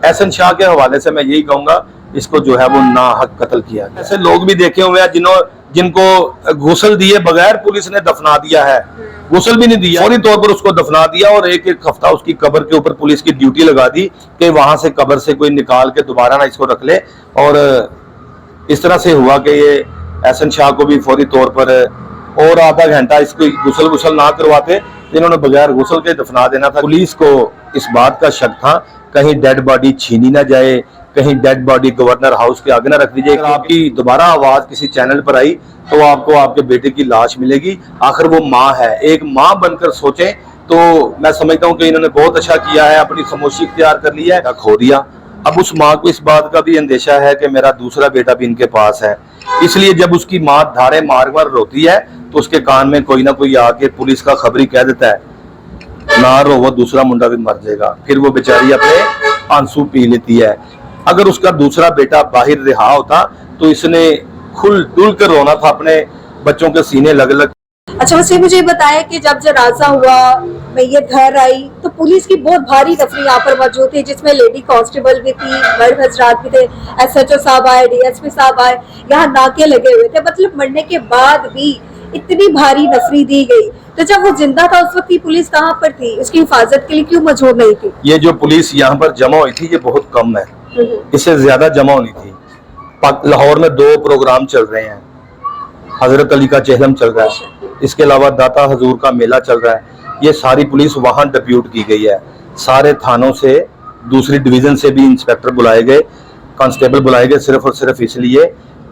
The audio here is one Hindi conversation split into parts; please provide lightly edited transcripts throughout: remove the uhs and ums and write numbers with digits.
एहसन शाह के हवाले से मैं यही कहूंगा, इसको जो है वो नाहक कत्ल किया गया। ऐसे लोग भी देखे हुए हैं जिनको गुस्ल दिए बगैर पुलिस ने दफना दिया है, गुस्ल भी नहीं दिया, फौरी तौर पर उसको दफना दिया और एक एक हफ्ता उसकी कब्र के ऊपर पुलिस की ड्यूटी लगा दी कि वहां से कब्र से कोई निकाल के दोबारा ना इसको रख ले। और इस तरह से हुआ कि ये एहसन शाह को भी फौरी तौर पर और आधा घंटा इसको गुस्ल ना करवाते, इन्होंने बगैर गुस्ल के दफना देना था। पुलिस को इस बात का शक था कहीं डेड बॉडी छीनी ना जाए, कहीं डेड बॉडी गवर्नर हाउस के आगे ना रख दी जाए। अगर आपकी दोबारा आवाज किसी चैनल पर आई तो आपको आपके बेटे की लाश मिलेगी। आखिर वो माँ है, एक माँ बनकर सोचें तो मैं समझता हूँ कि इन्होंने बहुत अच्छा किया है, अपनी खामोशी इख्तियार कर लिया है, खो दिया। अब उस माँ को इस बात का भी अंदेशा है कि मेरा दूसरा बेटा भी इनके पास है, इसलिए जब उसकी माँ धारे मार मार रोती है तो उसके कान में कोई ना कोई आके पुलिस का खबरी कह देता है ना रो, वो दूसरा मुंडा भी मर जाएगा। फिर वो बेचारी अपने आंसू पी लेती है। अगर उसका दूसरा बेटा बाहर रिहा होता तो इसने खुल डुल कर रोना था, अपने बच्चों के सीने लग लग। अच्छा, वैसे मुझे बताया कि जब जनाजा हुआ मैयत घर आई तो पुलिस की बहुत भारी नफरी यहाँ पर मौजूद थी, जिसमें लेडी कांस्टेबल भी थी, मर्द हजरात भी थे, एसएचओ साहब आए, डीएसपी साहब आए, यहाँ नाके लगे हुए थे। मतलब मरने के बाद भी इतनी भारी नफरी दी गई, तो जब वो जिंदा था उस वक्त की पुलिस कहाँ पर थी? उसकी हिफाजत के लिए क्यों मौजूद नहीं थी? ये जो पुलिस यहाँ पर जमा हुई थी ये बहुत कम है, इससे ज्यादा जमा होनी थी। लाहौर में 2 प्रोग्राम चल रहे हैं, हजरत अली का चहलम चल रहा है, इसके अलावा दाता हजूर का मेला चल रहा है। ये सारी पुलिस वहां डिप्यूट की गई है, सारे थानों से, दूसरी डिवीजन से भी इंस्पेक्टर बुलाए गए, कांस्टेबल बुलाए गए, सिर्फ और सिर्फ इसलिए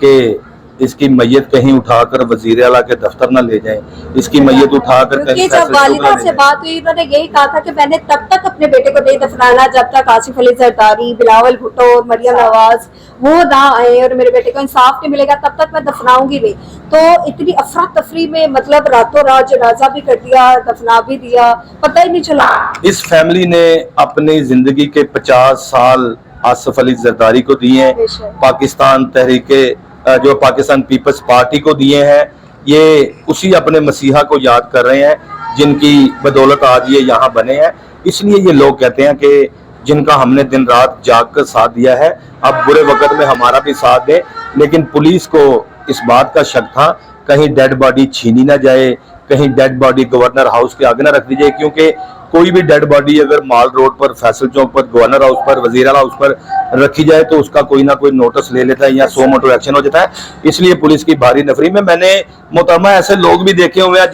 कि इसकी मैयत कहीं उठाकर वजीर आला के दफ्तर न ले जाएं, इसकी मैयत उठाकर कहीं जब वालिदा से बात हुई उन्होंने यही कहा था कि मैंने तब तक अपने बेटे को नहीं दफनाना जब तक आसिफ अली जरदारी, बिलावल भुट्टो और मरियम नवाज वो ना आए और मेरे बेटे को इंसाफ नहीं मिलेगा तब तक मैं दफनाऊंगी नहीं। तो इतनी अफरा तफरी में मतलब रातों रात जनाजा भी कर दिया, दफना भी दिया, पता ही नहीं चला। इस फैमिली ने अपनी जिंदगी के 50 साल आसिफ अली जरदारी को दिए हैं, पाकिस्तान तहरीके जो पाकिस्तान पीपल्स पार्टी को दिए हैं। ये उसी अपने मसीहा को याद कर रहे हैं जिनकी बदौलत आज ये यहाँ बने हैं। इसलिए ये लोग कहते हैं कि जिनका हमने दिन रात जाग कर साथ दिया है अब बुरे वक्त में हमारा भी साथ दे। लेकिन पुलिस को इस बात का शक था कहीं डेड बॉडी छीनी ना जाए, कहीं डेड बॉडी गवर्नर हाउस के आगे ना रख दी जाए, क्योंकि कोई भी डेड बॉडी अगर माल रोड पर, फैसल चौक पर, गवर्नर हाउस पर, वजीर आला हाउस पर रखी जाए तो उसका कोई ना कोई नोटिस ले लेता है या 100 मोटो एक्शन हो जाता है। इसलिए पुलिस की भारी नफरी में मैंने मोहतरमा ऐसे लोग भी देखे हुए हैं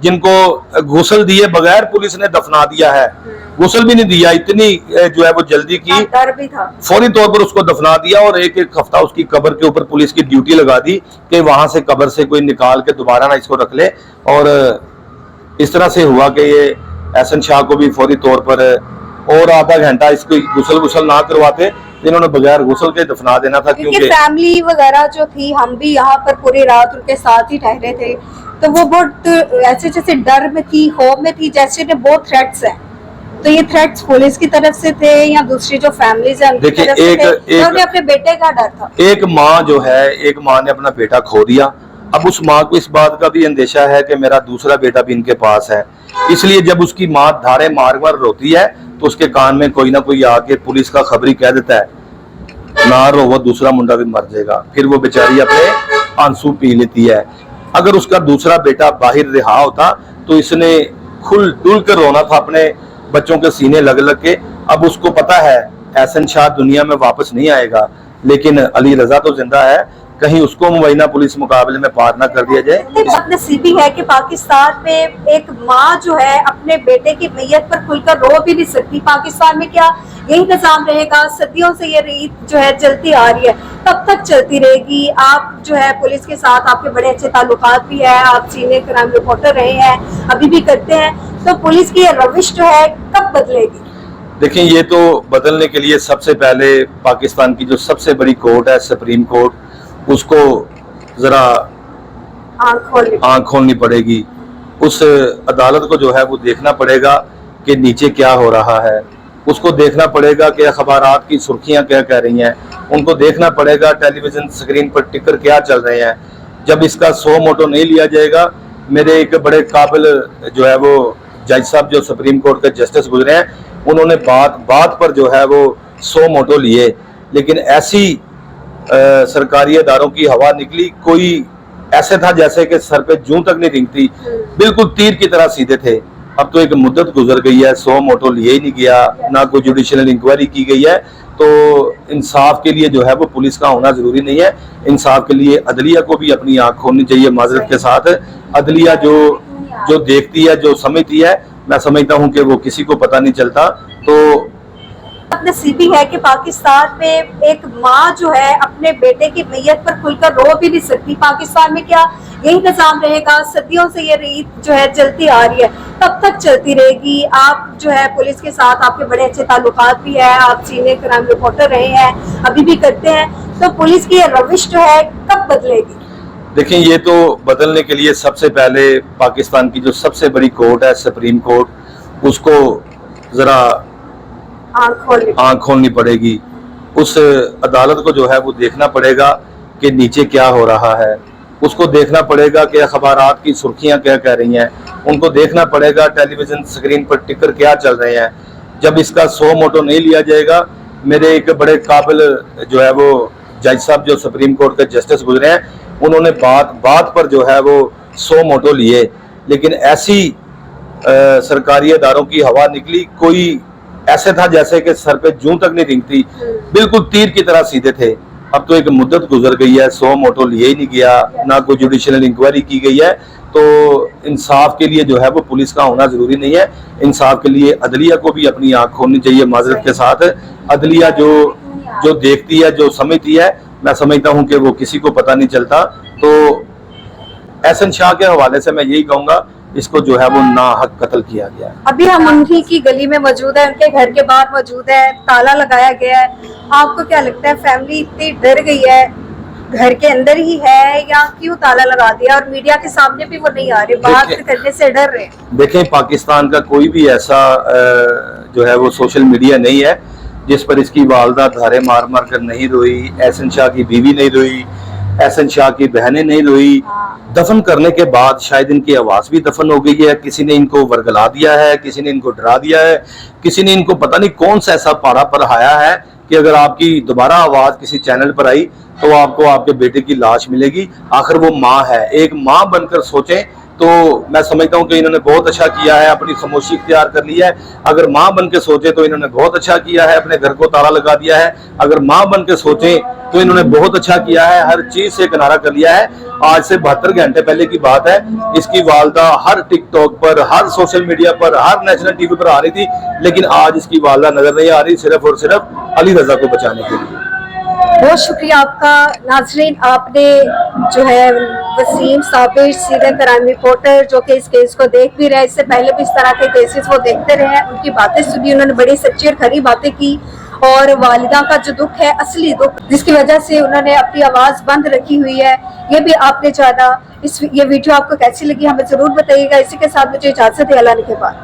जिनको गुस्ल दिए बगैर पुलिस ने दफना दिया है, गुस्ल भी नहीं दिया, इतनी जो है वो जल्दी की, डर भी था, फौरी तौर पर उसको दफना दिया और एक एक हफ्ता उसकी कब्र के ऊपर पुलिस की ड्यूटी लगा दी कि वहां से कब्र से कोई निकाल के दोबारा ना इसको रख ले। और इस तरह से हुआ कि ये एहसन शाह को भी फौरी तौर पर और आधा घंटा इसको गुस्ल ना करवाते, इन्होंने बगैर गुस्ल के दफना देना था। क्योंकि फैमिली वगैरह जो थी, हम भी यहाँ पर पूरी रात उनके साथ ही ठहरे थे, तो वो बहुत ऐसे जैसे डर में थी, खौफ में थी, जैसे बहुत थ्रेट्स हैं। तो ये थ्रेट्स पुलिस की तरफ से थे या दूसरी जो फैमिलीज हैं उनकी तरफ से थे, तो उन्हें अपने बेटे का डर था। एक माँ जो है, एक माँ ने अपना बेटा खो दिया। अब उस माँ को इस बात का भी अंदेशा है कि मेरा दूसरा बेटा भी इनके पास है, इसलिए जब उसकी माँ धारे मार मार रोती है तो उसके कान में कोई ना कोई आके पुलिस का खबरी कह देता है ना रो, वो दूसरा मुंडा भी मर जाएगा। फिर वो बेचारी अपने आंसू पी लेती है। अगर उसका दूसरा बेटा बाहर रिहा होता तो इसने खुल डुल कर रोना था, अपने बच्चों के सीने लग लग के। अब उसको पता है एहसन शाह दुनिया में वापस नहीं आएगा, लेकिन अली रजा तो जिंदा है, कहीं उसको मुबैना पुलिस मुकाबले में पार ना कर दिया जाए। नसीबी है कि पाकिस्तान में एक माँ जो है अपने बेटे की मैयत पर खुलकर रो भी नहीं सकती। पाकिस्तान में क्या यही निजाम रहेगा? सदियों से ये रीत जो है चलती आ रही है, कब तक चलती रहेगी? आप जो है पुलिस के साथ आपके बड़े अच्छे ताल्लुकात भी है, आप सीनियर क्राइम रिपोर्टर रहे हैं, अभी भी करते हैं, तो पुलिस की रविश जो है कब बदलेगी? देखिए, ये तो बदलने के लिए सबसे पहले पाकिस्तान की जो सबसे बड़ी कोर्ट है, सुप्रीम कोर्ट, उसको जरा आंख खोलनी पड़ेगी। उस अदालत को जो है वो देखना पड़ेगा कि नीचे क्या हो रहा है, उसको देखना पड़ेगा कि अखबारात की सुर्खियां क्या कह रही हैं, उनको देखना पड़ेगा टेलीविजन स्क्रीन पर टिकर क्या चल रहे हैं। जब इसका 100 मोटो नहीं लिया जाएगा, मेरे एक बड़े काबिल जो है वो जज साहब जो सुप्रीम कोर्ट के जस्टिस गुजरे हैं, उन्होंने बात बात पर जो है वो 100 मोटो लिए, लेकिन ऐसी सरकारी इदारों की हवा निकली, कोई ऐसे था जैसे कि सर पे जूं तक नहीं रिंगती, बिल्कुल तीर की तरह सीधे थे। अब तो एक मुद्दत गुजर गई है, 100 मोटो लिए ही नहीं गया, ना कोई जुडिशियल इंक्वायरी की गई है। तो इंसाफ के लिए जो है वो पुलिस का होना जरूरी नहीं है, इंसाफ के लिए अदलिया को भी अपनी आंख खोलनी चाहिए। माजरत के साथ अदलिया जो देखती है, जो समझती है, मैं समझता हूं कि वो किसी को पता नहीं चलता। तो नसीबी है कि पाकिस्तान में एक माँ जो है अपने बेटे की मैयत पर खुलकर रो भी नहीं सकती। पाकिस्तान में क्या यही निजाम रहेगा? सदियों से ये रीत जो है चलती आ रही है, कब तक चलती रहेगी? आप जो है पुलिस के साथ आपके बड़े अच्छे ताल्लुकात भी है, आप सीनियर क्राइम रिपोर्टर रहे हैं, अभी भी करते हैं, तो पुलिस की ये रविश जो है कब बदलेगी? देखिए, ये तो बदलने के लिए सबसे पहले पाकिस्तान की जो सबसे बड़ी कोर्ट है, सुप्रीम कोर्ट, उसको जरा आंख खोलनी पड़ेगी। उस अदालत को जो है वो देखना पड़ेगा कि नीचे क्या हो रहा है, उसको देखना पड़ेगा कि अखबारात की सुर्खियां क्या कह रही हैं, उनको देखना पड़ेगा टेलीविजन स्क्रीन पर टिकर क्या चल रहे हैं। जब इसका 100 मोटो नहीं लिया जाएगा, मेरे एक बड़े काबिल जो है वो जज साहब जो सुप्रीम कोर्ट के जस्टिस गुजरे हैं, उन्होंने बात पर जो है वो 100 मोटो लिए, लेकिन ऐसी सरकारी इदारों की हवा निकली, कोई ऐसे था जैसे कि सर पे जूं तक नहीं रिंगती, बिल्कुल तीर की तरह सीधे थे। अब तो एक मुद्दत गुजर गई है, 100 मोटो लिए ही नहीं गया, ना कोई जुडिशियल इंक्वायरी की गई है। तो इंसाफ के लिए जो है वो पुलिस का होना जरूरी नहीं है, इंसाफ के लिए अदलिया को भी अपनी आंख खोलनी चाहिए। माजरत के साथ अदलिया जो देखती है, जो समझती है, मैं समझता हूं कि वो किसी को पता नहीं चलता। तो एहसन शाह के हवाले से मैं यही कहूंगा, इसको जो है वो नाहक कत्ल किया गया है। अभी हम उन्हीं की गली में मौजूद है, उनके घर के बाहर मौजूद है, ताला लगाया गया है। आपको क्या लगता है, फैमिली इतनी डर गई है, घर के अंदर ही है या क्यों ताला लगा दिया? और मीडिया के सामने भी वो नहीं आ रहे, बात करने से डर रहे। देखें, पाकिस्तान का कोई भी ऐसा जो है वो सोशल मीडिया नहीं है जिस पर इसकी वालदा धारे मार मार कर नहीं रोई, एहसन शाह की बीवी नहीं रोई, एहसन शाह की बहनें नहीं रोई। दफन करने के बाद शायद इनकी आवाज भी दफन हो गई है, किसी ने इनको वर्गला दिया है, किसी ने इनको डरा दिया है, किसी ने इनको पता नहीं कौन सा ऐसा पारा पढ़ाया है कि अगर आपकी दोबारा आवाज किसी चैनल पर आई तो आपको आपके बेटे की लाश मिलेगी। आखिर वो माँ है, एक माँ बनकर सोचें। तो मैं समझता हूँ कि इन्होंने बहुत अच्छा किया है, अपनी खामोशी इख्तियार कर ली है। अगर माँ बन के सोचे तो इन्होंने बहुत अच्छा किया है, अपने घर को ताला लगा दिया है। अगर माँ बन के सोचे तो इन्होंने बहुत अच्छा किया है, हर चीज से किनारा कर लिया है। आज से 72 घंटे पहले की बात है, इसकी वालदा हर टिकटॉक पर, हर सोशल मीडिया पर, हर नेशनल टीवी पर आ रही थी, लेकिन आज इसकी वालदा नजर नहीं आ रही, सिर्फ और सिर्फ अली रजा को बचाने के लिए। बहुत शुक्रिया आपका। नाजरीन, आपने जो है Wasim Sabir senior crime reporter जो कि इस केस को देख भी रहे, इससे पहले भी इस तरह के केसेस वो देखते रहे हैं, उनकी बातें सुनी, उन्होंने बड़ी सच्ची और खरी बातें की। और वालिदा का जो दुख है, असली दुख, जिसकी वजह से उन्होंने अपनी आवाज बंद रखी हुई है, ये भी आपने जाना। ये वीडियो आपको कैसी लगी हमें जरूर बताइएगा। इसी के साथ मुझे इजाजत है, अल्लाह के बाद।